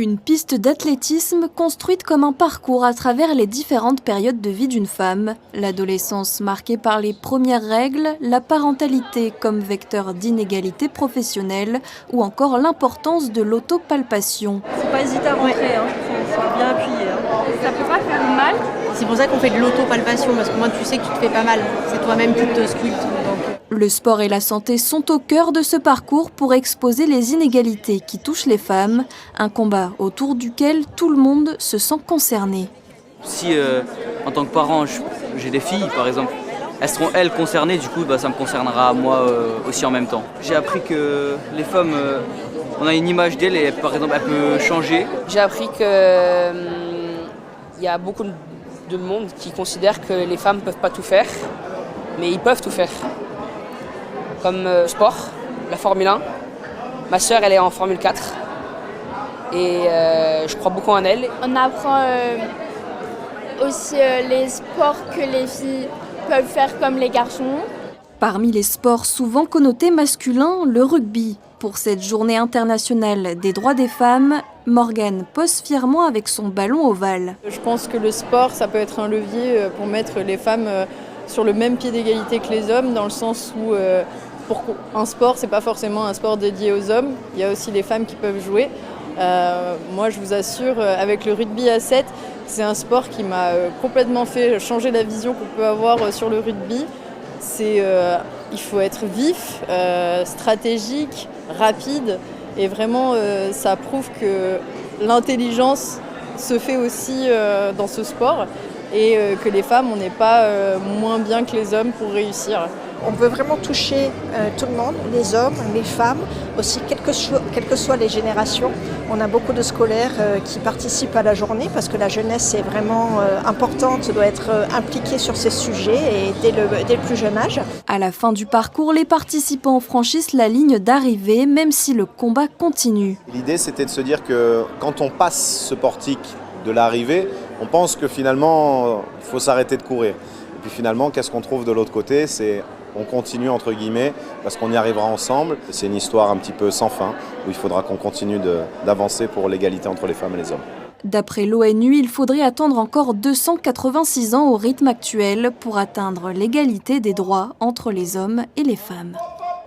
Une piste d'athlétisme construite comme un parcours à travers les différentes périodes de vie d'une femme. L'adolescence marquée par les premières règles, la parentalité comme vecteur d'inégalité professionnelle ou encore l'importance de l'autopalpation. Faut pas hésiter à rentrer, faut bien appuyer. Ça peut pas faire mal. C'est pour ça qu'on fait de l'autopalpation, parce que moi tu sais que tu te fais pas mal. C'est toi-même qui te sculpte. Le sport et la santé sont au cœur de ce parcours pour exposer les inégalités qui touchent les femmes, un combat autour duquel tout le monde se sent concerné. Si en tant que parent j'ai des filles par exemple, elles seront elles concernées, du coup ça me concernera moi aussi en même temps. J'ai appris que les femmes, on a une image d'elles et par exemple elles peuvent changer. J'ai appris que y a beaucoup de monde qui considère que les femmes ne peuvent pas tout faire, mais ils peuvent tout faire. Comme sport, la Formule 1. Ma sœur, elle est en Formule 4. Et je crois beaucoup en elle. On apprend aussi les sports que les filles peuvent faire comme les garçons. Parmi les sports souvent connotés masculins, le rugby. Pour cette journée internationale des droits des femmes, Morgane pose fièrement avec son ballon ovale. Je pense que le sport, ça peut être un levier pour mettre les femmes sur le même pied d'égalité que les hommes, dans le sens où un sport, c'est pas forcément un sport dédié aux hommes, il y a aussi les femmes qui peuvent jouer. Moi, je vous assure, avec le rugby à 7, c'est un sport qui m'a complètement fait changer la vision qu'on peut avoir sur le rugby. Il faut être vif, stratégique, rapide, et vraiment, ça prouve que l'intelligence se fait aussi dans ce sport, et que les femmes, on n'est pas moins bien que les hommes pour réussir. On veut vraiment toucher tout le monde, les hommes, les femmes, aussi quelles que soient les générations. On a beaucoup de scolaires qui participent à la journée parce que la jeunesse est vraiment importante, doit être impliquée sur ces sujets et dès le plus jeune âge. À la fin du parcours, les participants franchissent la ligne d'arrivée, même si le combat continue. L'idée, c'était de se dire que quand on passe ce portique de l'arrivée, on pense que finalement, il faut s'arrêter de courir. Et puis finalement, qu'est-ce qu'on trouve de l'autre côté ? On continue entre guillemets parce qu'on y arrivera ensemble. C'est une histoire un petit peu sans fin où il faudra qu'on continue d'avancer pour l'égalité entre les femmes et les hommes. D'après l'ONU, il faudrait attendre encore 286 ans au rythme actuel pour atteindre l'égalité des droits entre les hommes et les femmes.